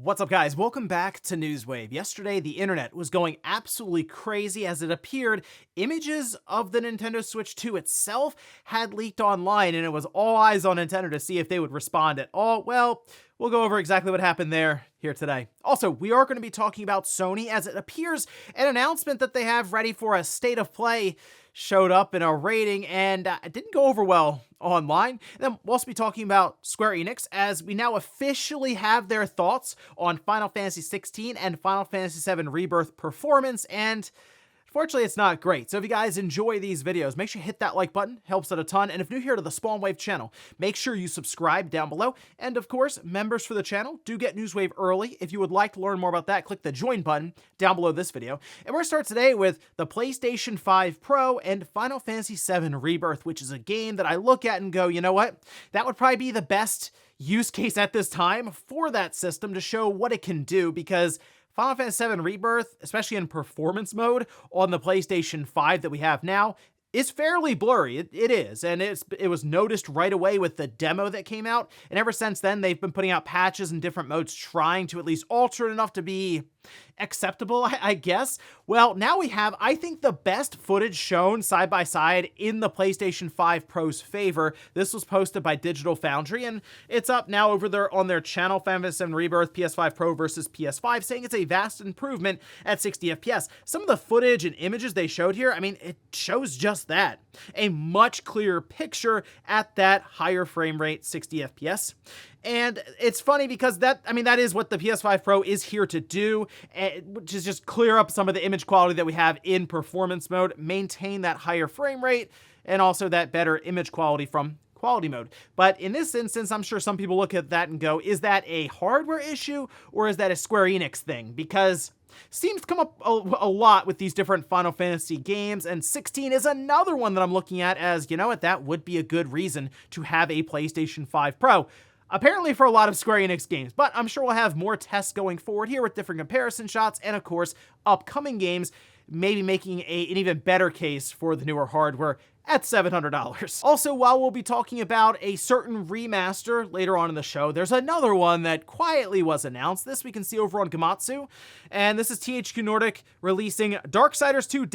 What's up, guys? Welcome back to Newswave. Yesterday, the internet was going absolutely crazy as it appeared images of the Nintendo Switch 2 itself had leaked online, and it was all eyes on Nintendo to see if they would respond at all. Well, we'll go over exactly what happened there here today. Also, we are going to be talking about Sony, as it appears an announcement that they have ready for a state of play showed up in a rating, and it didn't go over well online. And then we'll also be talking about Square Enix, as we now officially have their thoughts on Final Fantasy 16 and Final Fantasy 7 Rebirth performance, and fortunately, it's not great. So if you guys enjoy these videos, make sure you hit that like button, helps out a ton. And if new here to the Spawn Wave channel, make sure you subscribe down below. And of course, members for the channel do get Newswave early. If you would like to learn more about that, click the join button down below this video. And we're going to start today with the PlayStation 5 Pro and Final Fantasy 7 Rebirth, which is a game that I look at and go, you know what? That would probably be the best use case at this time for that system to show what it can do, because Final Fantasy VII Rebirth, especially in performance mode on the PlayStation 5 that we have now, is fairly blurry. It is, and it was noticed right away with the demo that came out, and ever since then, they've been putting out patches in different modes, trying to at least alter it enough to be acceptable, I guess. Well, now we have, I think, the best footage shown side by side in the PlayStation 5 Pro's favor. This was posted by Digital Foundry, and it's up now over there on their channel, Final Fantasy VII Rebirth PS5 Pro versus PS5, saying it's a vast improvement at 60 FPS. Some of the footage and images they showed here, I mean, it shows just that. A much clearer picture at that higher frame rate, 60 FPS. And it's funny because that is what the PS5 Pro is here to do, which is just clear up some of the image quality that we have in performance mode, maintain that higher frame rate, and also that better image quality from quality mode. But in this instance, I'm sure some people look at that and go, is that a hardware issue or is that a Square Enix thing? Because seems to come up a lot with these different Final Fantasy games, and 16 is another one that I'm looking at as, you know what, that would be a good reason to have a PlayStation 5 Pro. Apparently for a lot of Square Enix games, but I'm sure we'll have more tests going forward here with different comparison shots and, of course, upcoming games, maybe making an even better case for the newer hardware at $700. Also, while we'll be talking about a certain remaster later on in the show, there's another one that quietly was announced. This we can see over on Gematsu, and this is THQ Nordic releasing Darksiders 2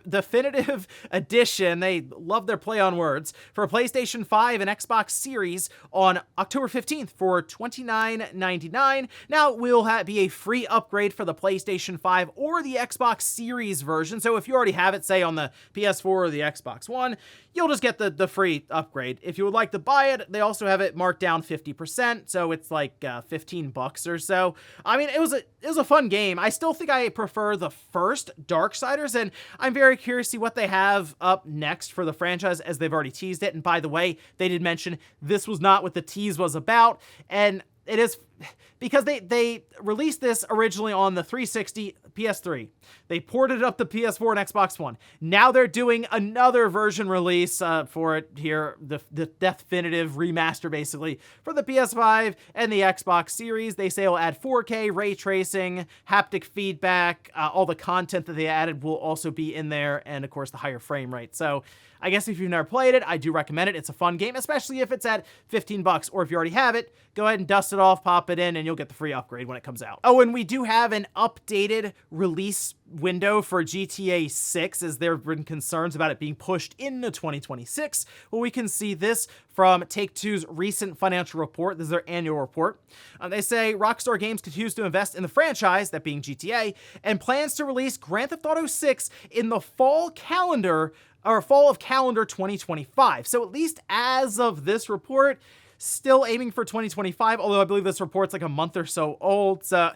Definitive Edition. They love their play on words for PlayStation 5 and Xbox Series on October 15th for $29.99. Now, it will be a free upgrade for the PlayStation 5 or the Xbox Series version, so if you already have it, say, on the PS4 or the Xbox One, you'll just get the free upgrade. If you would like to buy it, they also have it marked down 50%, so it's like $15 or so. I mean, it was a fun game. I still think I prefer the first Darksiders, and I'm very curious to see what they have up next for the franchise, as they've already teased it. And by the way, they did mention this was not what the tease was about, and it is because they released this originally on the 360, PS3. They ported it up to PS4 and Xbox One. Now they're doing another version release for it here, the definitive remaster, basically, for the PS5 and the Xbox Series. They say it'll add 4K, ray tracing, haptic feedback, all the content that they added will also be in there, and of course the higher frame rate. So I guess if you've never played it, I do recommend it. It's a fun game, especially if it's at $15, or if you already have it, go ahead and dust it off, pop it in, and you'll get the free upgrade when it comes out. Oh, and we do have an updated release window for GTA 6, as there have been concerns about it being pushed into 2026. Well, we can see this from Take-Two's recent financial report. This is their annual report. They say Rockstar Games continues to invest in the franchise, that being GTA, and plans to release Grand Theft Auto 6 in the fall of calendar 2025. So at least as of this report, still aiming for 2025, although I believe this report's like a month or so old. So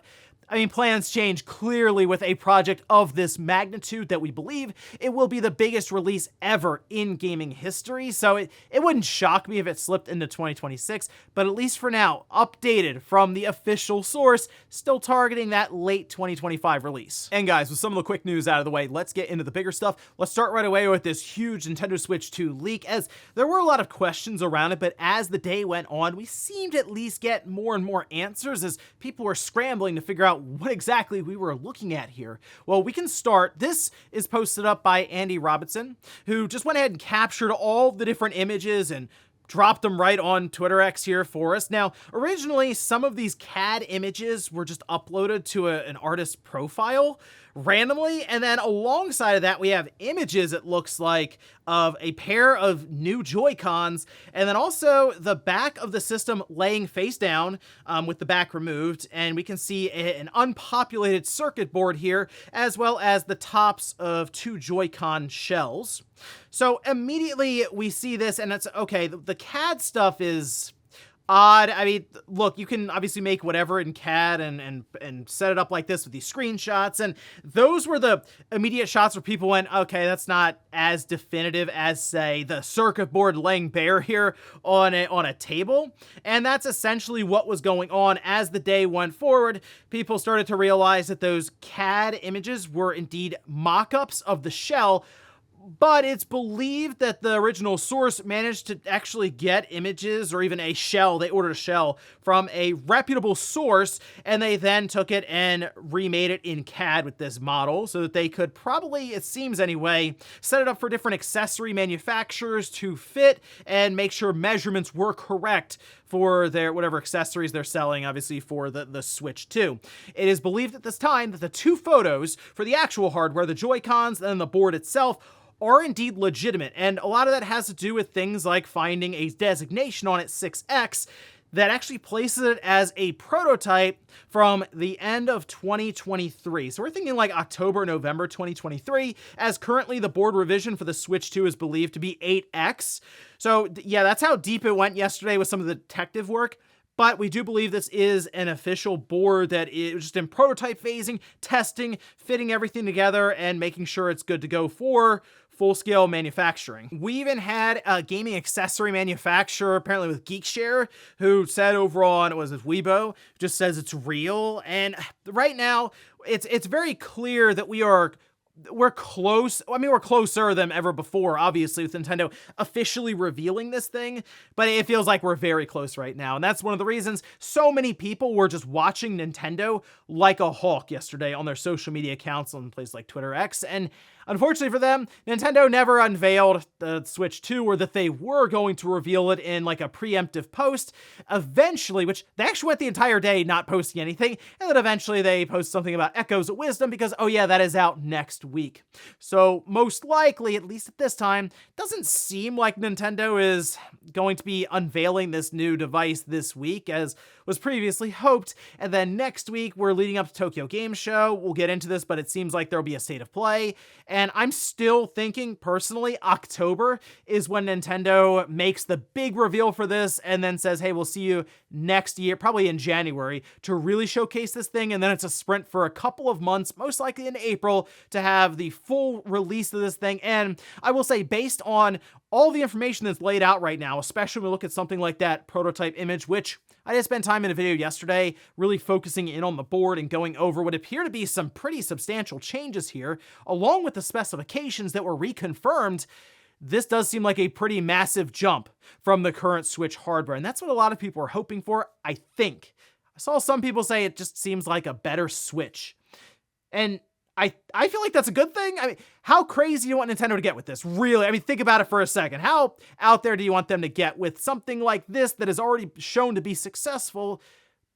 I mean, plans change clearly with a project of this magnitude that we believe it will be the biggest release ever in gaming history. So it wouldn't shock me if it slipped into 2026, but at least for now, updated from the official source, still targeting that late 2025 release. And guys, with some of the quick news out of the way, let's get into the bigger stuff. Let's start right away with this huge Nintendo Switch 2 leak, as there were a lot of questions around it, but as the day went on, we seemed to at least get more and more answers as people were scrambling to figure out what exactly we were looking at here. Well, we can start. This is posted up by Andy Robinson, who just went ahead and captured all the different images and dropped them right on Twitter X here for us. Now, originally, some of these CAD images were just uploaded to an artist's profile randomly, and then alongside of that, we have images, it looks like, of a pair of new Joy-Cons, and then also the back of the system laying face down with the back removed, and we can see an unpopulated circuit board here, as well as the tops of two Joy-Con shells. So immediately we see this, and it's okay, the CAD stuff is odd. I mean, look, you can obviously make whatever in CAD and set it up like this with these screenshots, and those were the immediate shots where people went, okay, that's not as definitive as, say, the circuit board laying bare here on a table. And that's essentially what was going on as the day went forward. People started to realize that those CAD images were indeed mock-ups of the shell, but it's believed that the original source managed to actually get images or even a shell. They ordered a shell from a reputable source, and they then took it and remade it in CAD with this model so that they could probably, it seems anyway, set it up for different accessory manufacturers to fit and make sure measurements were correct for their whatever accessories they're selling, obviously for the Switch 2. It is believed at this time that the two photos for the actual hardware, the Joy-Cons and the board itself, are indeed legitimate, and a lot of that has to do with things like finding a designation on it, 6X, that actually places it as a prototype from the end of 2023. So we're thinking like October, November 2023, as currently the board revision for the Switch 2 is believed to be 8X. So yeah, that's how deep it went yesterday with some of the detective work. But we do believe this is an official board that is just in prototype phasing, testing, fitting everything together, and making sure it's good to go for full-scale manufacturing. We even had a gaming accessory manufacturer, apparently with Geekshare, who said over on, was it Weibo, just says it's real. And right now, it's very clear that we're close. I mean, we're closer than ever before, obviously, with Nintendo officially revealing this thing, but it feels like we're very close right now. And that's one of the reasons so many people were just watching Nintendo like a hawk yesterday on their social media accounts on places like Twitter X. And unfortunately for them, Nintendo never unveiled the Switch 2, or that they were going to reveal it in like a preemptive post eventually, which they actually went the entire day not posting anything, and then eventually they post something about Echoes of Wisdom because, oh yeah, that is out next week. So most likely, at least at this time, doesn't seem like Nintendo is going to be unveiling this new device this week as was previously hoped. And then next week, we're leading up to Tokyo Game Show. We'll get into this, but it seems like there'll be a state of play. And I'm still thinking, personally, October is when Nintendo makes the big reveal for this and then says, hey, we'll see you next year, probably in January, to really showcase this thing. And then it's a sprint for a couple of months, most likely in April, to have the full release of this thing. And I will say, based on all the information that's laid out right now, especially when we look at something like that prototype image, which I did spend time in a video yesterday really focusing in on the board and going over what appear to be some pretty substantial changes here, along with the specifications that were reconfirmed. This does seem like a pretty massive jump from the current Switch hardware, and that's what a lot of people are hoping for, I think. I saw some people say it just seems like a better Switch. And I feel like that's a good thing. I mean, how crazy do you want Nintendo to get with this? Really? I mean, think about it for a second. How out there do you want them to get with something like this that is already shown to be successful?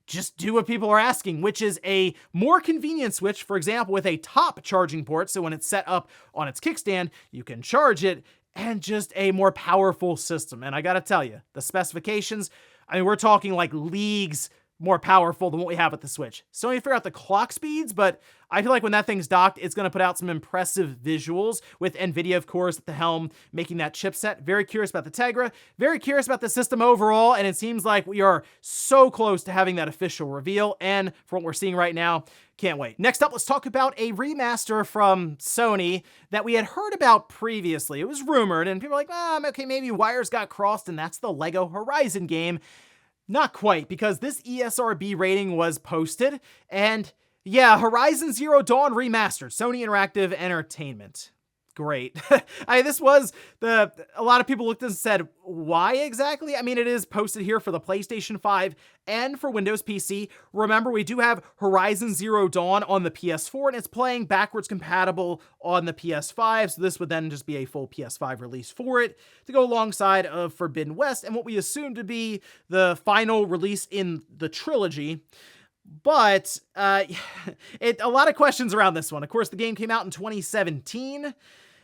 Just do what people are asking, which is a more convenient Switch, for example, with a top charging port, so when it's set up on its kickstand, you can charge it, and just a more powerful system. And I gotta tell you, the specifications, I mean, we're talking like leagues more powerful than what we have with the Switch. Still need to figure out the clock speeds, but I feel like when that thing's docked, it's going to put out some impressive visuals with NVIDIA, of course, at the helm, making that chipset. Very curious about the Tegra, very curious about the system overall, and it seems like we are so close to having that official reveal, and from what we're seeing right now, can't wait. Next up, let's talk about a remaster from Sony that we had heard about previously. It was rumored, and people were like, okay, maybe wires got crossed, and that's the Lego Horizon game. Not quite, because this ESRB rating was posted, and yeah, Horizon Zero Dawn Remastered, Sony Interactive Entertainment. great. This was a lot of people looked and said, why exactly? I mean, it is posted here for the PlayStation 5 and for Windows PC. Remember, we do have Horizon Zero Dawn on the PS4, and it's playing backwards compatible on the PS5, so this would then just be a full PS5 release for it to go alongside of Forbidden West and what we assume to be the final release in the trilogy. But a lot of questions around this one. Of course, the game came out in 2017,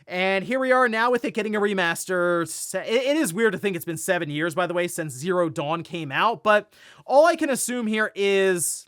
and here we are now with it getting a remaster. It is weird to think it's been 7 years, by the way, since Zero Dawn came out, but all I can assume here is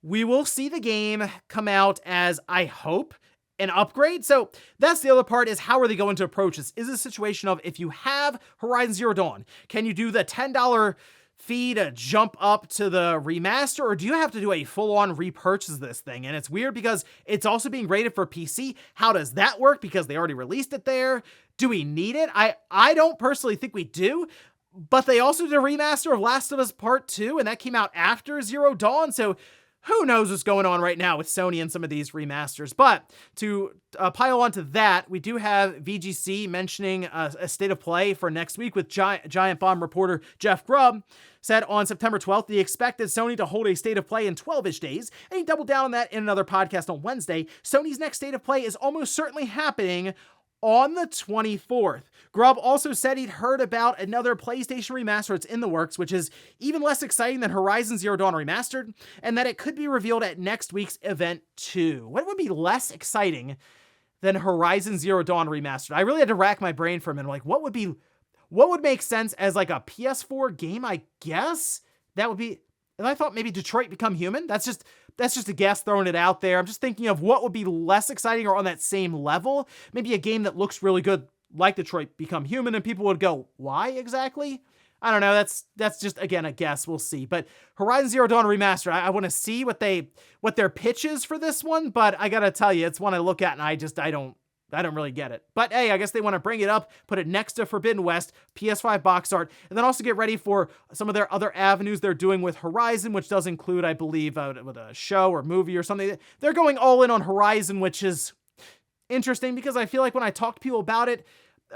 we will see the game come out as, I hope, an upgrade. So that's the other part, is how are they going to approach this? Is it a situation of, if you have Horizon Zero Dawn, can you do the $10 fee to jump up to the remaster, or do you have to do a full-on repurchase of this thing? And it's weird because it's also being rated for PC. How does that work? Because they already released it there. Do we need it? I don't personally think we do, but they also did a remaster of Last of Us Part 2, and that came out after Zero Dawn, so who knows what's going on right now with Sony and some of these remasters. But to pile onto that, we do have VGC mentioning a state of play for next week with Giant Bomb reporter Jeff Grubb said on September 12th, he expected Sony to hold a state of play in 12-ish days, and he doubled down on that in another podcast on Wednesday. Sony's next state of play is almost certainly happening on the 24th. Grubb also said he'd heard about another PlayStation remaster that's in the works, which is even less exciting than Horizon Zero Dawn Remastered, and that it could be revealed at next week's event too. What would be less exciting than Horizon Zero Dawn Remastered? I really had to rack my brain for a minute. Like, what would make sense as like a PS4 game? I guess that would be, and I thought maybe Detroit Become Human. That's just a guess, throwing it out there. I'm just thinking of what would be less exciting or on that same level. Maybe a game that looks really good, like Detroit Become Human, and people would go, why exactly? I don't know. That's just, again, a guess. We'll see. But Horizon Zero Dawn Remastered, I want to see what their pitch is for this one, but I gotta tell you, it's one I look at and I don't really get it. But hey, I guess they want to bring it up, put it next to Forbidden West, PS5 box art, and then also get ready for some of their other avenues they're doing with Horizon, which does include, I believe, with a show or movie or something. They're going all in on Horizon, which is interesting because I feel like when I talk to people about it,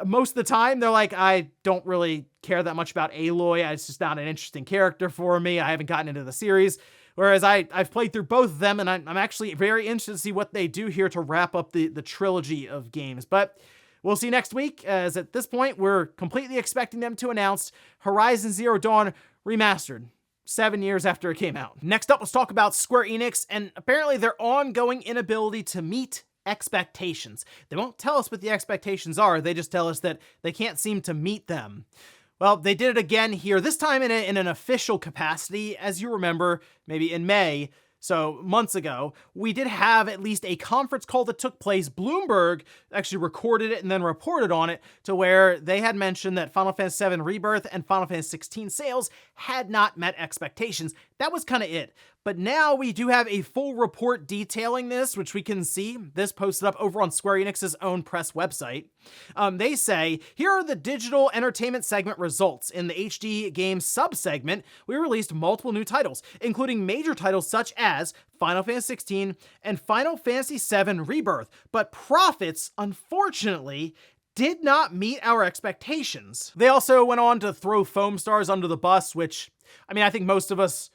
most of the time they're like, I don't really care that much about Aloy. It's just not an interesting character for me. I haven't gotten into the series. Whereas I've played through both of them, and I'm actually very interested to see what they do here to wrap up the trilogy of games. But we'll see next week, as at this point, we're completely expecting them to announce Horizon Zero Dawn Remastered, 7 years after it came out. Next up, let's talk about Square Enix, and apparently their ongoing inability to meet expectations. They won't tell us what the expectations are, they just tell us that they can't seem to meet them. Well, they did it again here, this time in an official capacity. As you remember, maybe in May, so months ago, we did have at least a conference call that took place. Bloomberg actually recorded it and then reported on it, to where they had mentioned that Final Fantasy VII Rebirth and Final Fantasy XVI sales had not met expectations. That was kind of it. But now we do have a full report detailing this, which we can see. This posted up over on Square Enix's own press website. They say, here are the digital entertainment segment results. In the HD games sub-segment, we released multiple new titles, including major titles such as Final Fantasy XVI and Final Fantasy VII Rebirth. But profits, unfortunately, did not meet our expectations. They also went on to throw Foam Stars under the bus, which, I mean, I think most of us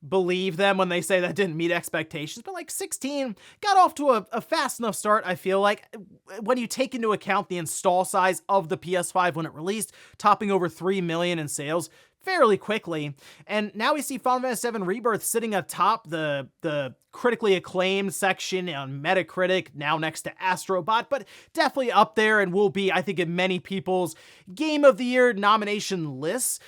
believe them when they say that didn't meet expectations, but like 16 got off to a fast enough start, I feel like, when you take into account the install size of the PS5 when it released, topping over 3 million in sales fairly quickly. And now we see Final Fantasy VII Rebirth sitting atop the critically acclaimed section on Metacritic, now next to Astrobot, but definitely up there and will be, I think, in many people's Game of the Year nomination lists.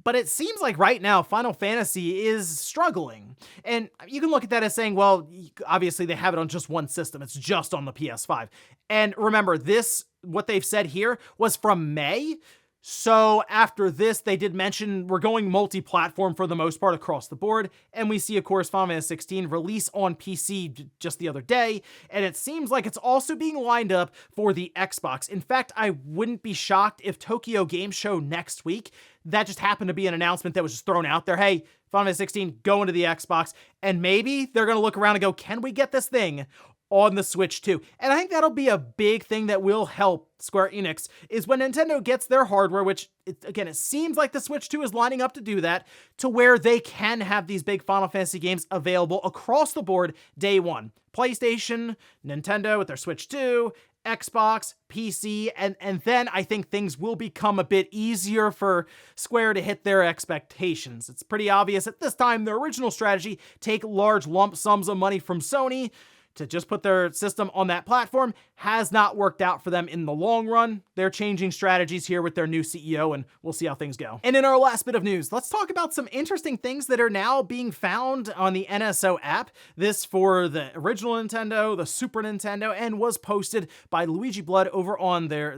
But it seems like right now, Final Fantasy is struggling. And you can look at that as saying, well, obviously they have it on just one system. It's just on the PS5. And remember, this, what they've said here, was from May. So after this, they did mention we're going multi-platform for the most part across the board. And we see, of course, Final Fantasy 16 release on PC just the other day. And it seems like it's also being lined up for the Xbox. In fact, I wouldn't be shocked if Tokyo Game Show next week, that just happened to be an announcement that was just thrown out there. Hey, Final Fantasy 16, go into the Xbox. And maybe they're going to look around and go, can we get this thing on the Switch 2. And I think that'll be a big thing that will help Square Enix, is when Nintendo gets their hardware, which, it seems like the Switch 2 is lining up to do that, to where they can have these big Final Fantasy games available across the board day one. PlayStation, Nintendo with their Switch 2, Xbox, PC, and then I think things will become a bit easier for Square to hit their expectations. It's pretty obvious at this time their original strategy, take large lump sums of money from Sony to just put their system on that platform, has not worked out for them in the long run. They're changing strategies here with their new CEO, and we'll see how things go. And in our last bit of news, let's talk about some interesting things that are now being found on the NSO app. This for the original Nintendo, the Super Nintendo, and was posted by Luigi Blood over on their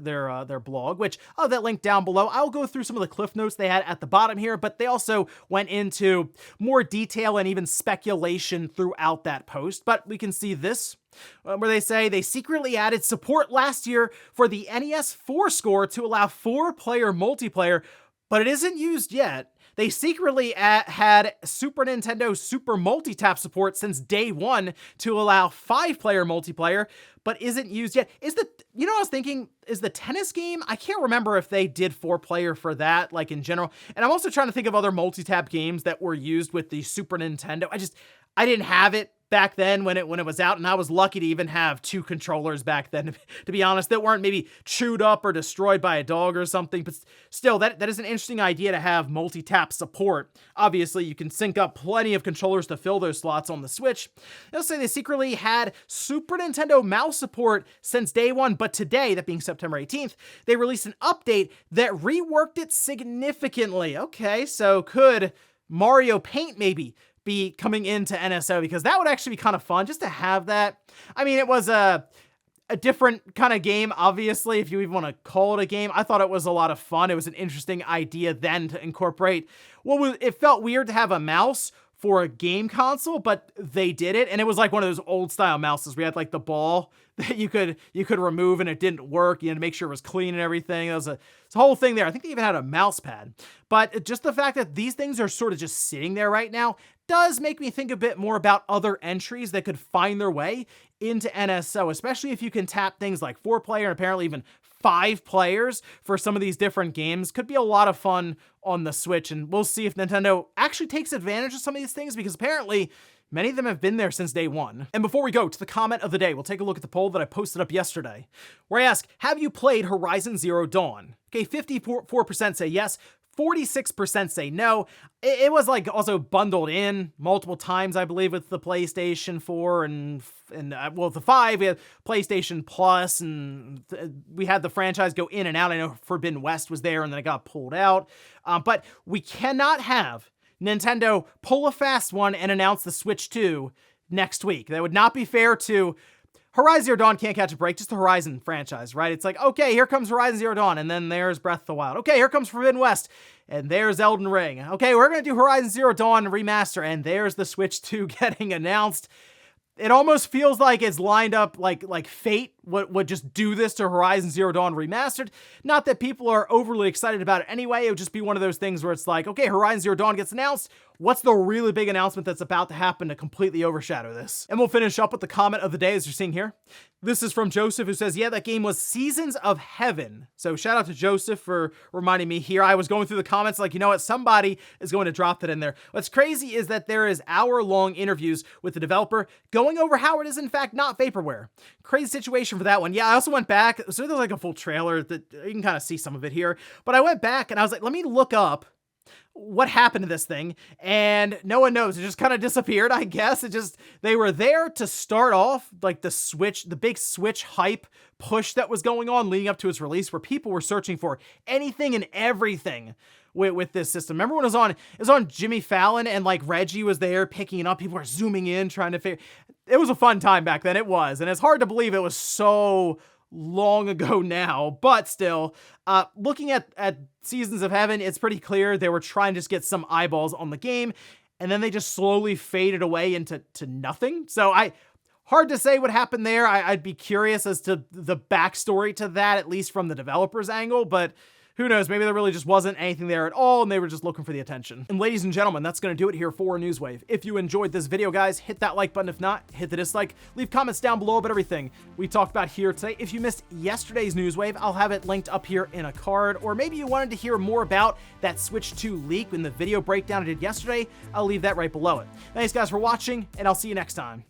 blog, which I'll have that link down below. I'll go through some of the cliff notes they had at the bottom here, but they also went into more detail and even speculation throughout that post. But we can see this, where they say they secretly added support last year for the NES 4 score to allow 4-player multiplayer, but it isn't used yet. They secretly had Super Nintendo Super Multi-Tap support since day one to allow 5-player multiplayer, but isn't used yet. I was thinking, is the tennis game? I can't remember if they did 4-player for that, like in general. And I'm also trying to think of other multi-tap games that were used with the Super Nintendo. I didn't have it back then when it was out, and I was lucky to even have 2 controllers back then, to be honest, that weren't maybe chewed up or destroyed by a dog or something. But still, that is an interesting idea to have multi-tap support. Obviously, you can sync up plenty of controllers to fill those slots on the Switch. They'll say they secretly had Super Nintendo mouse support since day one, but today, that being September 18th, they released an update that reworked it significantly. Okay, so could Mario Paint maybe be coming into NSO, because that would actually be kind of fun just to have that. I mean, it was a different kind of game, obviously, if you even want to call it a game. I thought it was a lot of fun. It was an interesting idea then to incorporate. It felt weird to have a mouse for a game console, but they did it, and it was like one of those old style mouses. We had like the ball that you could remove and it didn't work. You had to make sure it was clean and everything. It was a whole thing there. I think they even had a mouse pad. But just the fact that these things are sort of just sitting there right now does make me think a bit more about other entries that could find their way into NSO, especially if you can tap things like 4-player and apparently even 5 players for some of these different games. Could be a lot of fun on the Switch, and we'll see if Nintendo actually takes advantage of some of these things, because apparently many of them have been there since day one. And before we go to the comment of the day, we'll take a look at the poll that I posted up yesterday, where I ask, have you played Horizon Zero Dawn? Okay, 54% say yes, 46% say no. It was like also bundled in multiple times, I believe, with the PlayStation 4 and the 5. We had PlayStation Plus, and we had the franchise go in and out. I know Forbidden West was there, and then it got pulled out. But we cannot have Nintendo pull a fast one and announce the Switch 2 next week. That would not be fair to Horizon Zero Dawn. Can't catch a break, just the Horizon franchise, right? It's like, okay, here comes Horizon Zero Dawn, and then there's Breath of the Wild. Okay, here comes Forbidden West, and there's Elden Ring. Okay, we're gonna do Horizon Zero Dawn Remaster, and there's the Switch 2 getting announced. It almost feels like it's lined up like fate would just do this to Horizon Zero Dawn Remastered. Not that people are overly excited about it anyway. It would just be one of those things where it's like, okay, Horizon Zero Dawn gets announced. What's the really big announcement that's about to happen to completely overshadow this? And we'll finish up with the comment of the day, as you're seeing here. This is from Joseph, who says, yeah, that game was Seasons of Heaven. So shout out to Joseph for reminding me here. I was going through the comments like, you know what, somebody is going to drop that in there. What's crazy is that there is hour-long interviews with the developer going over how it is in fact not vaporware. Crazy situation for that one. Yeah, I also went back, so there's like a full trailer that you can kind of see some of it here, but I went back and I was like, let me look up what happened to this thing, and no one knows. It just kind of disappeared, I guess. They were there to start off like the big Switch hype push that was going on leading up to its release, where people were searching for anything and everything with this system. Remember when it was on Jimmy Fallon, and like Reggie was there picking it up, people were zooming in, trying to figure. It was a fun time back then, it was, and it's hard to believe it was so long ago now, but still, looking at Seasons of Heaven, it's pretty clear they were trying to just get some eyeballs on the game, and then they just slowly faded away into nothing. So hard to say what happened there. I'd be curious as to the backstory to that, at least from the developer's angle, but Who knows, maybe there really just wasn't anything there at all and they were just looking for the attention. And ladies and gentlemen, that's gonna do it here for Newswave. If you enjoyed this video, guys, hit that like button. If not, hit the dislike. Leave comments down below about everything we talked about here today. If you missed yesterday's Newswave, I'll have it linked up here in a card. Or maybe you wanted to hear more about that Switch 2 leak in the video breakdown I did yesterday, I'll leave that right below it. Thanks guys for watching, and I'll see you next time.